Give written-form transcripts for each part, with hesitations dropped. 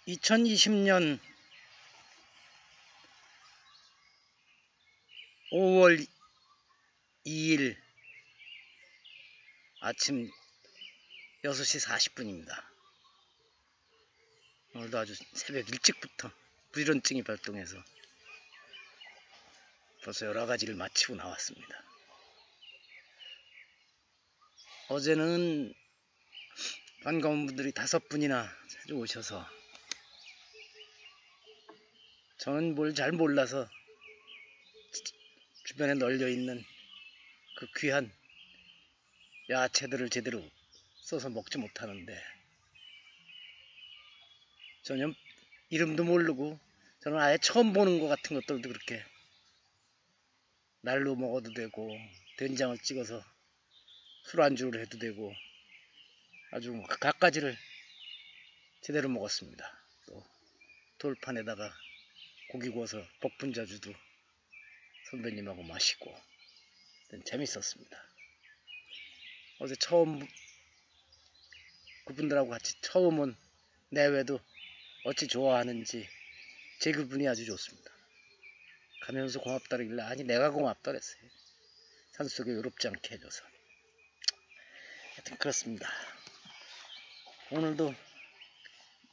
2020년 5월 2일 아침 6시 40분입니다. 오늘도 아주 새벽 일찍부터 부지런증이 발동해서 벌써 여러가지를 마치고 나왔습니다. 어제는 반가운 분들이 5분이나 찾아오셔서 저는 뭘 잘 몰라서 주변에 널려있는 그 귀한 야채들을 제대로 써서 먹지 못하는데, 전혀 이름도 모르고 저는 아예 처음 보는 것 같은 것들도 그렇게 날로 먹어도 되고 된장을 찍어서 술안주를 해도 되고 아주 갖가지를 제대로 먹었습니다. 또 돌판에다가 고기 구워서 복분자주도 선배님하고 마시고 재밌었습니다. 어제 처음 그분들하고 같이 처음 온 내외도 어찌 좋아하는지 제 기분이 아주 좋습니다. 가면서 고맙다길래 아니 내가 고맙다 그랬어요. 산속에 외롭지 않게 해줘서. 하여튼 그렇습니다. 오늘도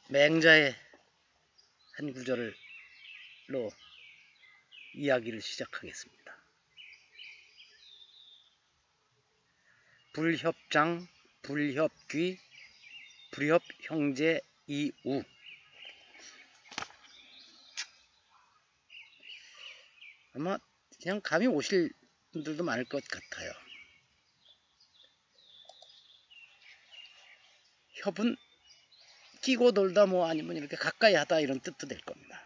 맹자의 한 구절로 이야기를 시작하겠습니다. 불협장, 불협귀, 불협형제 이우. 아마 그냥 감이 오실 분들도 많을 것 같아요. 협은 끼고 돌다 뭐 아니면 이렇게 가까이 하다 이런 뜻도 될 겁니다.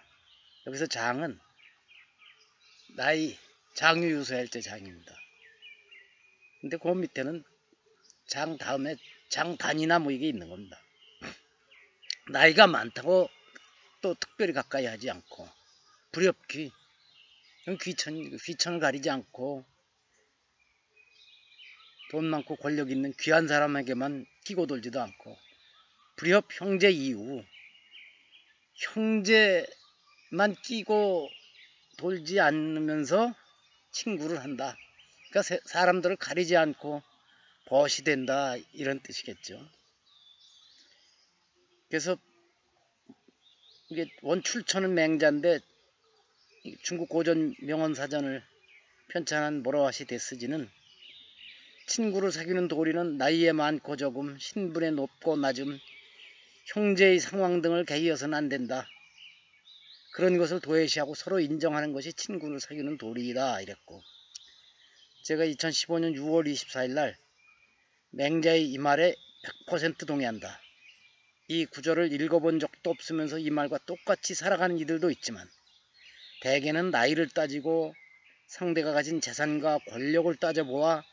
여기서 장은 나이, 장유유소할 때 장입니다. 근데 그 밑에는 장 다음에 장단이나 뭐 이게 있는 겁니다. 나이가 많다고 또 특별히 가까이 하지 않고, 불협귀, 귀천을 가리지 않고 돈 많고 권력 있는 귀한 사람에게만 끼고 돌지도 않고, 불협 형제 이후 형제만 끼고 돌지 않으면서 친구를 한다. 그러니까 사람들을 가리지 않고 벗이 된다 이런 뜻이겠죠. 그래서 이게 원출처는 맹자인데 중국 고전 명언사전을 편찬한 모라와시 데스지는 친구를 사귀는 도리는 나이에 많고 적음, 신분에 높고 낮음, 형제의 상황 등을 개의해서는 안 된다. 그런 것을 도외시하고 서로 인정하는 것이 친구를 사귀는 도리이다 이랬고, 제가 2015년 6월 24일 날 맹자의 이 말에 100% 동의한다. 이 구절을 읽어본 적도 없으면서 이 말과 똑같이 살아가는 이들도 있지만, 대개는 나이를 따지고 상대가 가진 재산과 권력을 따져보아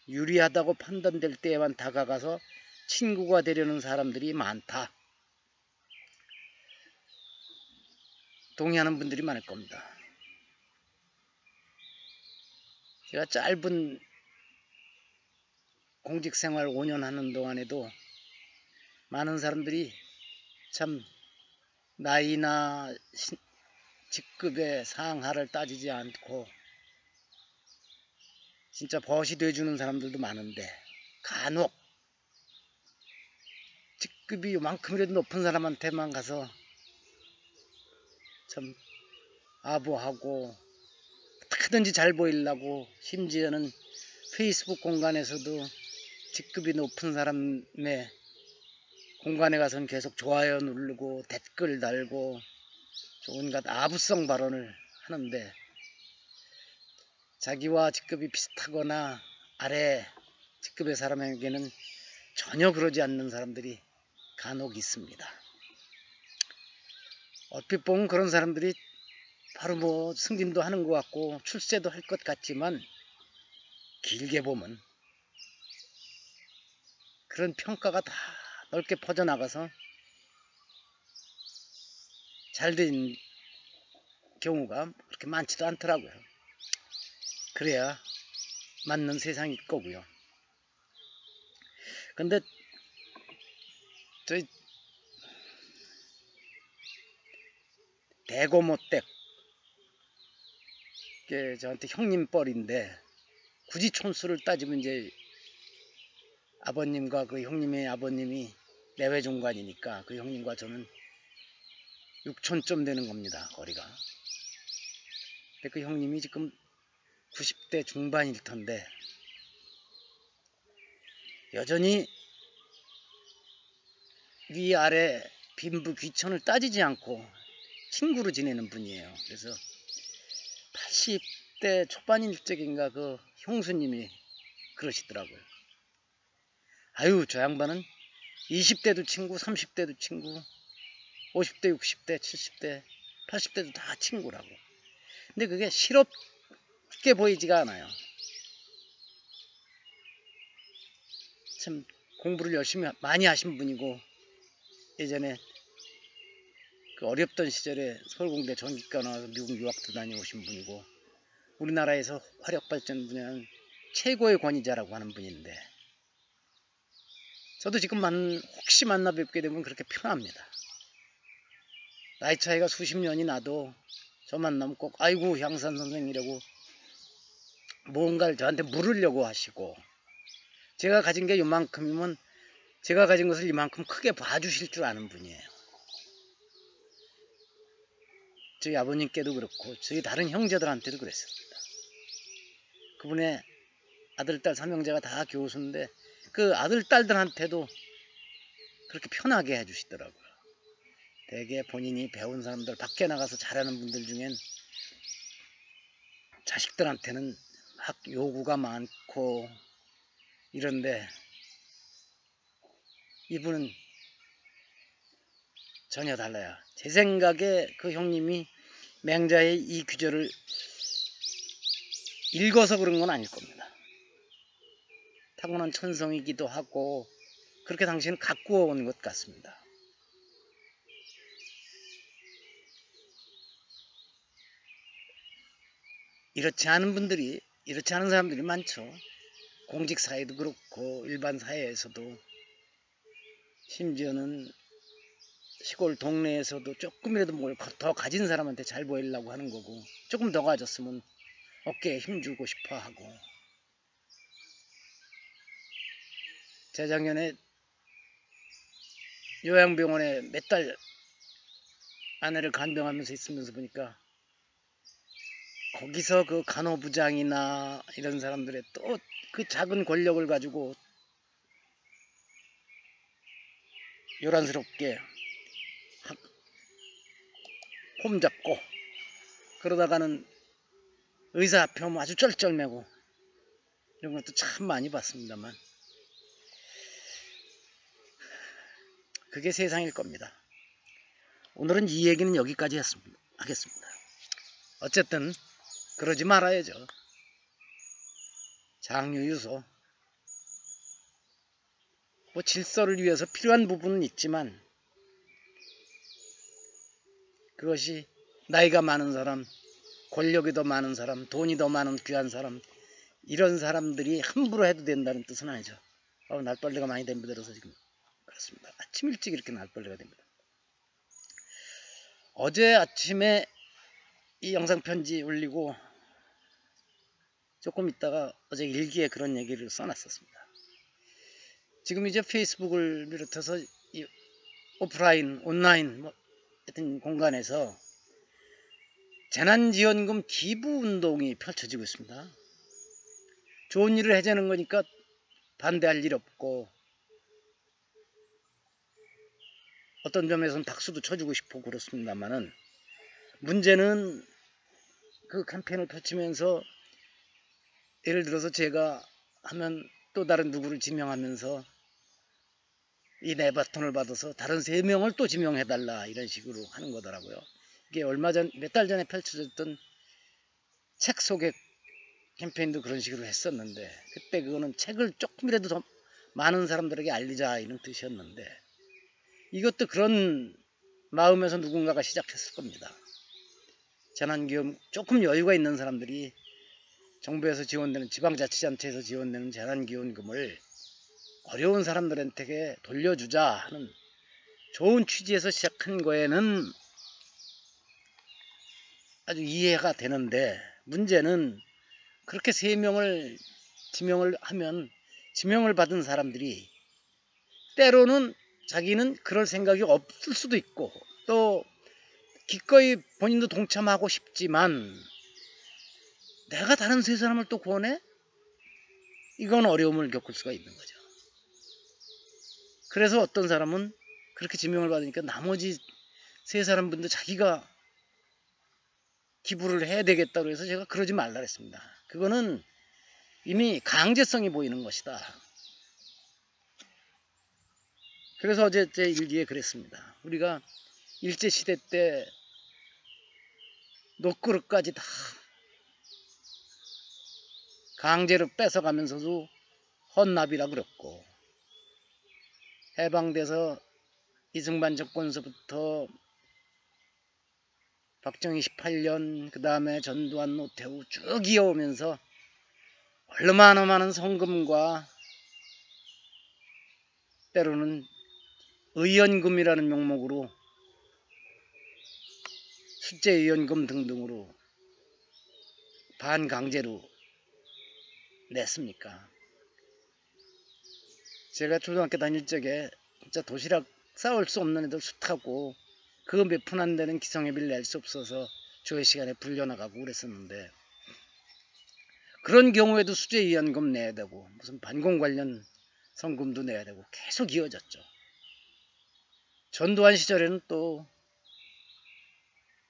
유리하다고 판단될 때에만 다가가서 친구가 되려는 사람들이 많다. 동의하는 분들이 많을 겁니다. 제가 짧은 공직생활 5년 하는 동안에도 많은 사람들이 참 나이나 직급의 상하를 따지지 않고 진짜 벗이 돼주는 사람들도 많은데, 간혹 직급이 요만큼이라도 높은 사람한테만 가서 참 아부하고 어떻게든지 잘 보이려고, 심지어는 페이스북 공간에서도 직급이 높은 사람의 공간에 가서는 계속 좋아요 누르고 댓글 달고 온갖 아부성 발언을 하는데, 자기와 직급이 비슷하거나 아래 직급의 사람에게는 전혀 그러지 않는 사람들이 간혹 있습니다. 얼핏 보면 그런 사람들이 바로 뭐 승진도 하는 것 같고 출세도 할 것 같지만, 길게 보면 그런 평가가 다 넓게 퍼져나가서 잘된 경우가 그렇게 많지도 않더라고요. 그래야 맞는 세상일 거고요. 근데 저희 대고모댁 저한테 형님뻘인데 굳이 촌수를 따지면 이제 아버님과 그 형님의 아버님이 내외종관이니까 그 형님과 저는 6촌쯤 되는 겁니다. 거리가. 근데 그 형님이 지금 90대 중반일 텐데 여전히 위아래 빈부 귀천을 따지지 않고 친구로 지내는 분이에요. 그래서 80대 초반일 적인가 그 형수님이 그러시더라고요. 아유, 저 양반은 20대도 친구, 30대도 친구, 50대, 60대, 70대, 80대도 다 친구라고. 근데 그게 실없게 보이지가 않아요. 참 공부를 열심히 많이 하신 분이고 예전에 그 어렵던 시절에 서울공대 전기과 나와서 미국 유학도 다녀오신 분이고 우리나라에서 화력발전 분야는 최고의 권위자라고 하는 분인데 저도 지금 혹시 만나 뵙게 되면 그렇게 편합니다. 나이 차이가 수십 년이 나도 저 만나면 꼭 아이고 향산 선생이라고 뭔가를 저한테 물으려고 하시고 제가 가진 게 이만큼이면 제가 가진 것을 이만큼 크게 봐주실 줄 아는 분이에요. 저희 아버님께도 그렇고 저희 다른 형제들한테도 그랬습니다. 그분의 아들, 딸, 삼형제가 다 교수인데 그 아들, 딸들한테도 그렇게 편하게 해주시더라고요. 대개 본인이 배운 사람들, 밖에 나가서 잘하는 분들 중엔 자식들한테는 막 요구가 많고 이런데 이분은 전혀 달라요. 제 생각에 그 형님이 맹자의 이 규절을 읽어서 그런 건 아닐 겁니다. 타고난 천성이기도 하고 그렇게 당신은 갖고 온 것 같습니다. 이렇지 않은 사람들이 많죠. 공직 사회도 그렇고 일반 사회에서도 심지어는 시골 동네에서도 조금이라도 뭘 더 가진 사람한테 잘 보이려고 하는 거고 조금 더 가졌으면 어깨에 힘주고 싶어 하고 재작년에 요양병원에 몇 달 아내를 간병하면서 있으면서 보니까 거기서 그 간호부장이나 이런 사람들의 또 그 작은 권력을 가지고 요란스럽게 폼잡고 그러다가는 의사 앞에 오면 아주 쩔쩔매고 이런 것도 참 많이 봤습니다만 그게 세상일 겁니다. 오늘은 이 얘기는 여기까지 하겠습니다. 어쨌든 그러지 말아야죠. 장유유소 뭐 질서를 위해서 필요한 부분은 있지만 그것이 나이가 많은 사람, 권력이 더 많은 사람, 돈이 더 많은 귀한 사람 이런 사람들이 함부로 해도 된다는 뜻은 아니죠. 날벌레가 많이 덤벼들어서 지금 그렇습니다. 아침 일찍 이렇게 날벌레가 됩니다. 어제 아침에 이 영상 편지 올리고 조금 있다가 어제 일기에 그런 얘기를 써놨었습니다. 지금 이제 페이스북을 비롯해서 이 오프라인, 온라인 뭐 하여튼 공간에서 재난지원금 기부운동이 펼쳐지고 있습니다. 좋은 일을 해자는 거니까 반대할 일 없고 어떤 점에서는 박수도 쳐주고 싶고 그렇습니다만은 문제는 그 캠페인을 펼치면서 예를 들어서 제가 하면 또 다른 누구를 지명하면서 이 네 바톤을 받아서 다른 3명을 또 지명해달라 이런 식으로 하는 거더라고요. 이게 몇 달 전에 펼쳐졌던 책 소개 캠페인도 그런 식으로 했었는데 그때 그거는 책을 조금이라도 더 많은 사람들에게 알리자 이런 뜻이었는데 이것도 그런 마음에서 누군가가 시작했을 겁니다. 재난기금 조금 여유가 있는 사람들이 정부에서 지원되는 지방자치단체에서 지원되는 재난기원금을 어려운 사람들한테 돌려주자 하는 좋은 취지에서 시작한 거에는 아주 이해가 되는데, 문제는 그렇게 3명을 지명을 하면 지명을 받은 사람들이 때로는 자기는 그럴 생각이 없을 수도 있고, 또 기꺼이 본인도 동참하고 싶지만 내가 다른 3사람을 또 구원해? 이건 어려움을 겪을 수가 있는 거죠. 그래서 어떤 사람은 그렇게 지명을 받으니까 나머지 3사람분도 자기가 기부를 해야 되겠다고 해서 제가 그러지 말라 그랬습니다. 그거는 이미 강제성이 보이는 것이다. 그래서 어제 제 일기에 그랬습니다. 우리가 일제시대 때 녹그릇까지 다 강제로 뺏어가면서도 헌납이라 그랬고, 해방돼서 이승만 정권서부터 박정희 18년, 그 다음에 전두환, 노태우 쭉 이어오면서 얼마나 많은 성금과 때로는 의연금이라는 명목으로 수재의연금 등등으로 반강제로 냈습니까? 제가 초등학교 다닐 적에 진짜 도시락 싸올 수 없는 애들 숱하고 그 몇 푼 안 되는 기성예비를 낼 수 없어서 조회 시간에 불려나가고 그랬었는데, 그런 경우에도 수재의연금 내야 되고 무슨 반공 관련 성금도 내야 되고 계속 이어졌죠. 전두환 시절에는 또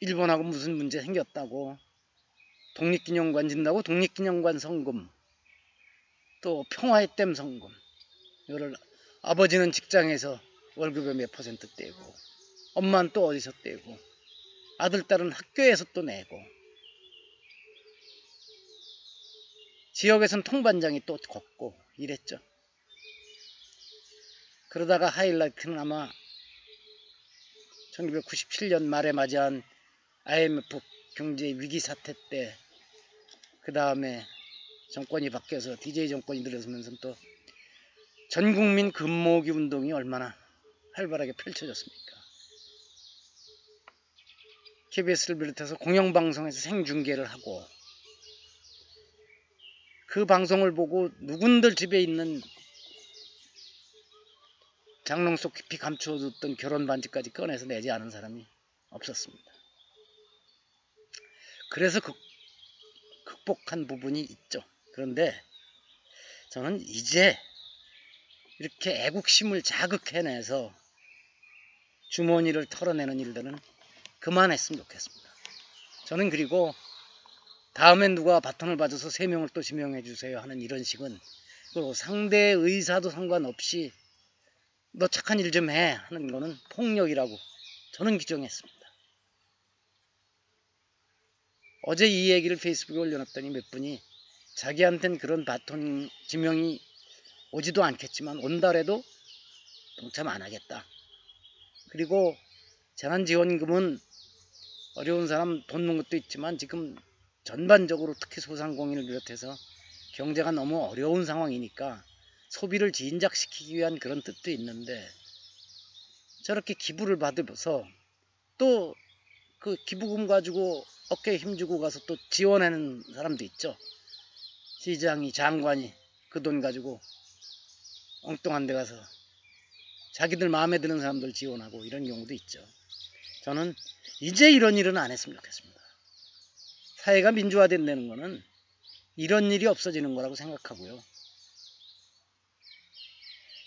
일본하고 무슨 문제 생겼다고 독립기념관 진다고 독립기념관 성금, 또 평화의 댐 성금, 이거를 아버지는 직장에서 월급의 몇 퍼센트 떼고, 엄마는 또 어디서 떼고, 아들 딸은 학교에서 또 내고, 지역에선 통반장이 또 걷고 이랬죠. 그러다가 하이라이트는 아마 1997년 말에 맞이한 IMF 경제 위기 사태 때, 그 다음에 정권이 바뀌어서 DJ 정권이 들어서면서 또 전국민 금모으기 운동이 얼마나 활발하게 펼쳐졌습니까? KBS를 비롯해서 공영방송에서 생중계를 하고, 그 방송을 보고 누군들 집에 있는 장롱 속 깊이 감추어뒀던 결혼 반지까지 꺼내서 내지 않은 사람이 없었습니다. 그래서 극복한 부분이 있죠. 그런데 저는 이제 이렇게 애국심을 자극해내서 주머니를 털어내는 일들은 그만했으면 좋겠습니다. 저는 그리고 다음엔 누가 바톤을 받아서 3명을 또 지명해 주세요 하는 이런 식은, 그리고 상대의 의사도 상관없이 너 착한 일 좀 해 하는 거는 폭력이라고 저는 규정했습니다. 어제 이 얘기를 페이스북에 올려놨더니 몇 분이 자기한텐 그런 바톤 지명이 오지도 않겠지만 온달에도 동참 안 하겠다. 그리고 재난지원금은 어려운 사람 돕는 것도 있지만 지금 전반적으로 특히 소상공인을 비롯해서 경제가 너무 어려운 상황이니까 소비를 진작시키기 위한 그런 뜻도 있는데, 저렇게 기부를 받으면서 또 그 기부금 가지고 어깨에 힘주고 가서 또 지원하는 사람도 있죠. 시장이, 장관이 그 돈 가지고 엉뚱한 데 가서 자기들 마음에 드는 사람들 지원하고 이런 경우도 있죠. 저는 이제 이런 일은 안 했으면 좋겠습니다. 사회가 민주화된다는 거는 이런 일이 없어지는 거라고 생각하고요.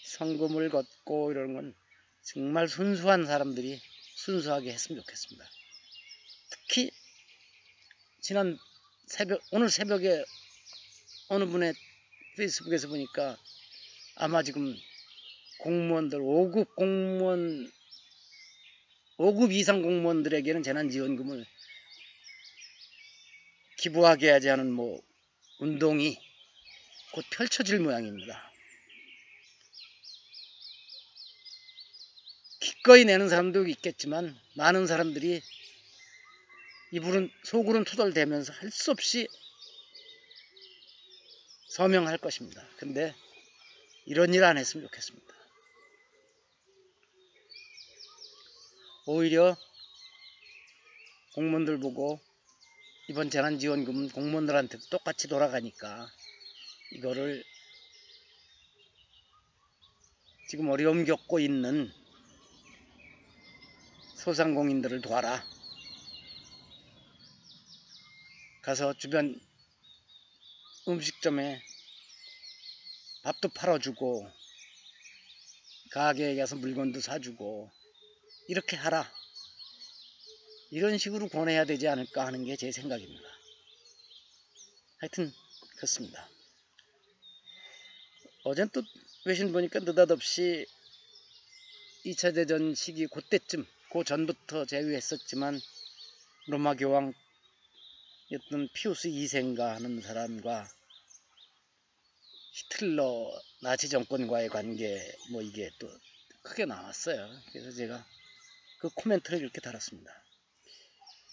성금을 걷고 이런 건 정말 순수한 사람들이 순수하게 했으면 좋겠습니다. 특히 오늘 새벽에 어느 분의 페이스북에서 보니까 아마 지금 공무원들 5급 이상 공무원들에게는 재난지원금을 기부하게 하지 않은 운동이 곧 펼쳐질 모양입니다. 기꺼이 내는 사람도 있겠지만 많은 사람들이 속으로는 투덜대면서 할 수 없이 서명할 것입니다. 근데 이런 일 안 했으면 좋겠습니다. 오히려 공무원들 보고 이번 재난지원금 공무원들한테도 똑같이 돌아가니까 이거를 지금 어려움 겪고 있는 소상공인들을 도와라. 가서 주변 음식점에 밥도 팔아주고 가게에 가서 물건도 사주고 이렇게 하라. 이런 식으로 권해야 되지 않을까 하는 게 제 생각입니다. 하여튼 그렇습니다. 어젠 또 외신 보니까 느닷없이 2차 대전 시기 그때쯤, 그 전부터 제위했었지만 로마 교황이었던 피우스 2세인가 하는 사람과 히틀러 나치 정권과의 관계 뭐 이게 또 크게 나왔어요. 그래서 제가 그 코멘트를 이렇게 달았습니다.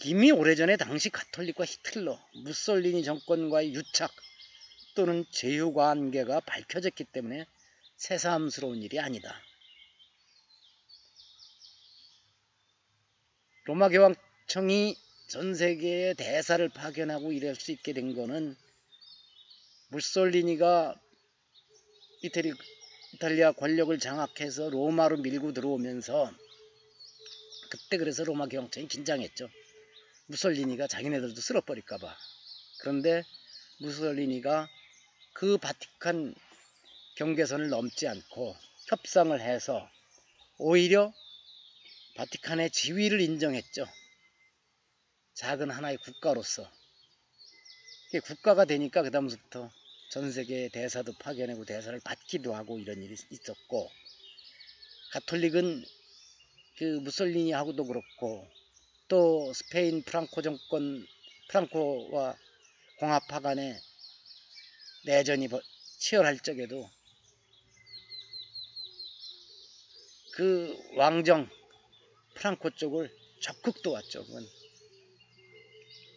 이미 오래전에 당시 가톨릭과 히틀러, 무솔리니 정권과의 유착 또는 제휴 관계가 밝혀졌기 때문에 새삼스러운 일이 아니다. 로마 교황청이 전 세계에 대사를 파견하고 이럴 수 있게 된 거는 무솔리니가 이탈리아 권력을 장악해서 로마로 밀고 들어오면서 그때 그래서 로마 교황청이 긴장했죠. 무솔리니가 자기네들도 쓸어버릴까봐. 그런데 무솔리니가 그 바티칸 경계선을 넘지 않고 협상을 해서 오히려 바티칸의 지위를 인정했죠. 작은 하나의 국가로서. 국가가 되니까 그 다음부터 전 세계에 대사도 파견하고 대사를 받기도 하고 이런 일이 있었고, 가톨릭은 그 무솔리니하고도 그렇고 또 스페인 프랑코 정권, 프랑코와 공화파 간의 내전이 치열할 적에도 그 왕정 프랑코 쪽을 적극 도왔죠. 그건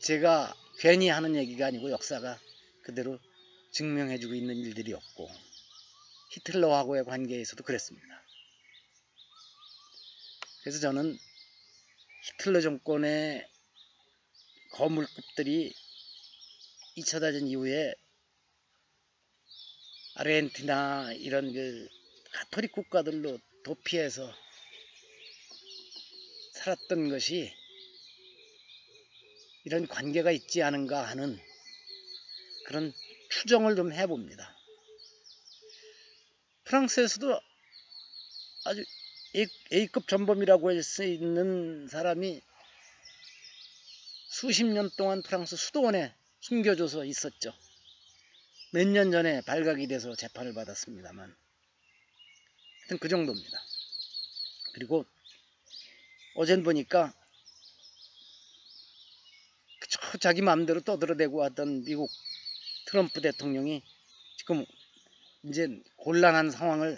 제가 괜히 하는 얘기가 아니고 역사가 그대로 증명해주고 있는 일들이었고, 히틀러하고의 관계에서도 그랬습니다. 그래서 저는 히틀러 정권의 거물급들이 2차 대전 이후에 아르헨티나 이런 그 가톨릭 국가들로 도피해서 살았던 것이 이런 관계가 있지 않은가 하는 그런 추정을 좀 해봅니다. 프랑스에서도 아주 A급 전범이라고 할 수 있는 사람이 수십 년 동안 프랑스 수도원에 숨겨져서 있었죠. 몇 년 전에 발각이 돼서 재판을 받았습니다만 하여튼 그 정도입니다. 그리고 어젠 보니까 자기 마음대로 떠들어대고 하던 미국 트럼프 대통령이 지금 이제 곤란한 상황으로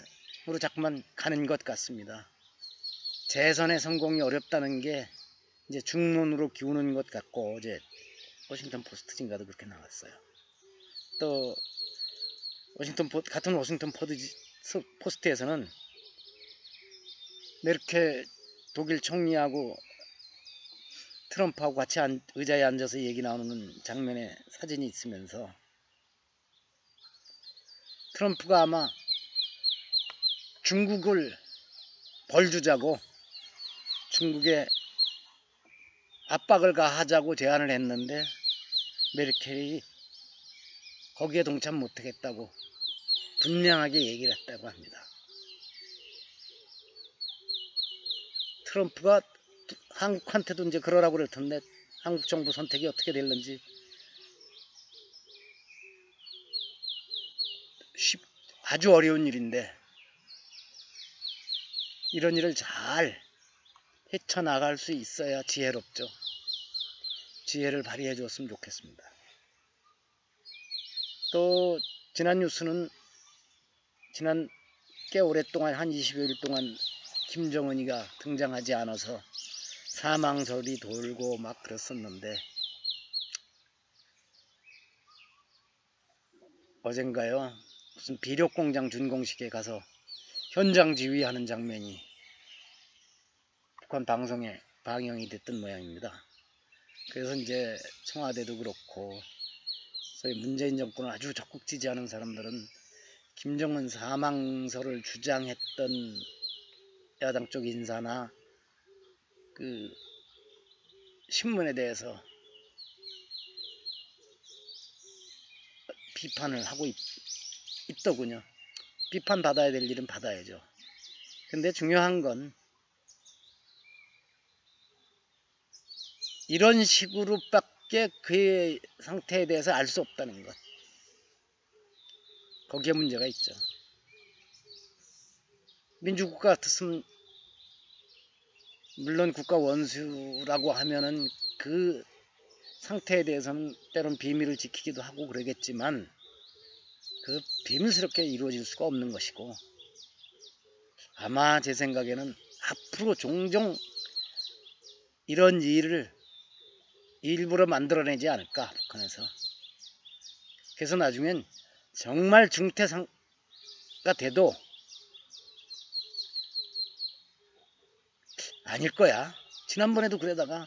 자꾸만 가는 것 같습니다. 재선의 성공이 어렵다는 게 이제 중론으로 기우는 것 같고, 어제 워싱턴 포스트인가도 그렇게 나왔어요. 또 같은 워싱턴 포스트에서는 메르켈 독일 총리하고 트럼프하고 같이 의자에 앉아서 얘기 나오는 장면의 사진이 있으면서 트럼프가 아마 중국을 벌주자고 중국에 압박을 가하자고 제안을 했는데 메르켈이 거기에 동참 못하겠다고 분명하게 얘기를 했다고 합니다. 트럼프가 한국한테도 이제 그러라고 그럴 텐데 한국 정부 선택이 어떻게 될는지 아주 어려운 일인데 이런 일을 잘 헤쳐나갈 수 있어야 지혜롭죠. 지혜를 발휘해 줬으면 좋겠습니다. 또 지난 뉴스는 지난 꽤 오랫동안 한 20여일 동안 김정은이가 등장하지 않아서 사망설이 돌고 막 그랬었는데 어젠가요 무슨 비료공장 준공식에 가서 현장 지휘하는 장면이 북한 방송에 방영이 됐던 모양입니다. 그래서 이제 청와대도 그렇고 소위 문재인 정권을 아주 적극 지지하는 사람들은 김정은 사망설을 주장했던 야당 쪽 인사나 그 신문에 대해서 비판을 하고 있더군요. 비판받아야 될 일은 받아야죠. 근데 중요한 건 이런 식으로밖에 그의 상태에 대해서 알 수 없다는 것. 거기에 문제가 있죠. 민주국가 같았으면 물론 국가 원수라고 하면은 그 상태에 대해서는 때론 비밀을 지키기도 하고 그러겠지만 그 비밀스럽게 이루어질 수가 없는 것이고 아마 제 생각에는 앞으로 종종 이런 일을 일부러 만들어내지 않을까 북한에서. 그래서 나중엔 정말 중태상가 돼도 아닐 거야. 지난번에도 그러다가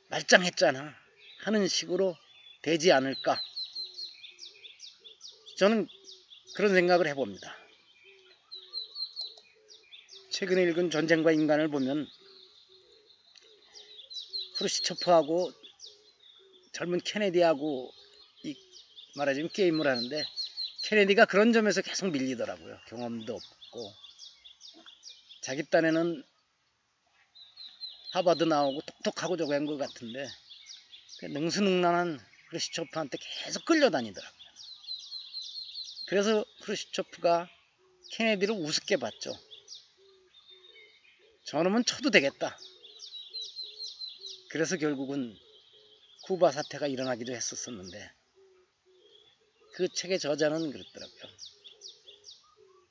말짱했잖아 하는 식으로 되지 않을까. 저는 그런 생각을 해봅니다. 최근에 읽은 전쟁과 인간을 보면 후르시초프하고 젊은 케네디하고 말하자면 게임을 하는데 케네디가 그런 점에서 계속 밀리더라고요. 경험도 없고 자기 딴에는 하버드 나오고 똑똑하고 저거 한 것 같은데 능수능란한 후르시초프한테 계속 끌려다니더라고요. 그래서 후르시초프가 케네디를 우습게 봤죠. 저놈은 쳐도 되겠다. 그래서 결국은 쿠바 사태가 일어나기도 했었는데 그 책의 저자는 그랬더라고요.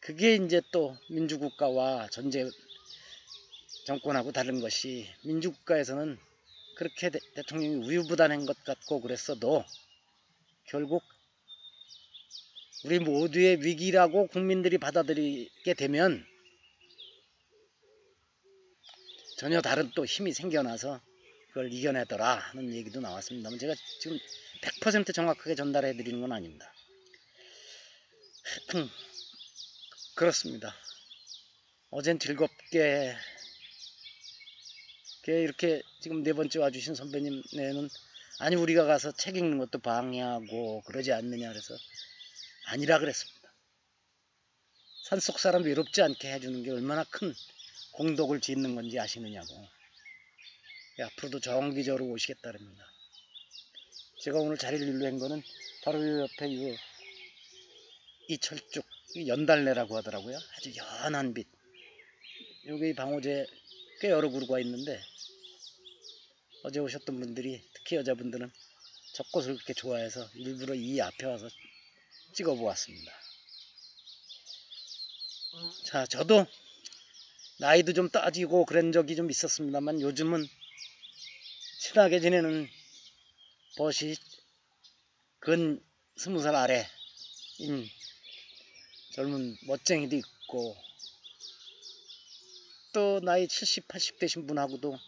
그게 이제 또 민주국가와 전제 정권하고 다른 것이 민주국가에서는 그렇게 대통령이 우유부단한 것 같고 그랬어도 결국 우리 모두의 위기라고 국민들이 받아들이게 되면 전혀 다른 또 힘이 생겨나서 그걸 이겨내더라 하는 얘기도 나왔습니다만 제가 지금 100% 정확하게 전달해 드리는 건 아닙니다. 하여튼 그렇습니다. 어젠 즐겁게 이렇게 지금 네 번째 와주신 선배님네는 아니 우리가 가서 책 읽는 것도 방해하고 그러지 않느냐 그래서 아니라 그랬습니다. 산속 사람 외롭지 않게 해주는 게 얼마나 큰 공덕을 짓는 건지 아시느냐고. 앞으로도 정기적으로 오시겠다랍니다. 제가 오늘 자리를 일로한 거는 바로 이 옆에 이 철쭉 연달래라고 하더라고요. 아주 연한 빛. 여기 방호제 꽤 여러 그루가 있는데 어제 오셨던 분들이 특히 여자분들은 저 꽃을 그렇게 좋아해서 일부러 이 앞에 와서 찍어 보았습니다. 자, 저도 나이도 좀 따지고 그런 적이 좀 있었습니다만 요즘은 친하게 지내는 벗이 근 20살 아래인 젊은 멋쟁이도 있고 또 나이 70, 80 되신 분하고도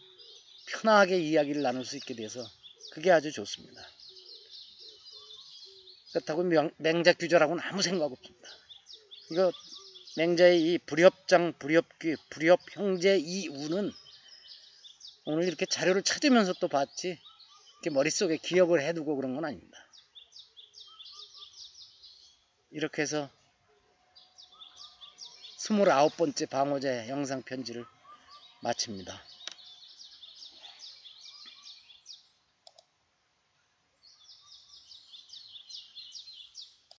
편하게 이야기를 나눌 수 있게 돼서 그게 아주 좋습니다. 그렇다고 맹자 규절하고는 아무 생각 없습니다. 이거 맹자의 이 불협장, 불협귀, 불협형제 이 우는 오늘 이렇게 자료를 찾으면서 또 봤지 이렇게 머릿속에 기억을 해두고 그런 건 아닙니다. 이렇게 해서 29번째 방호제 영상 편지를 마칩니다.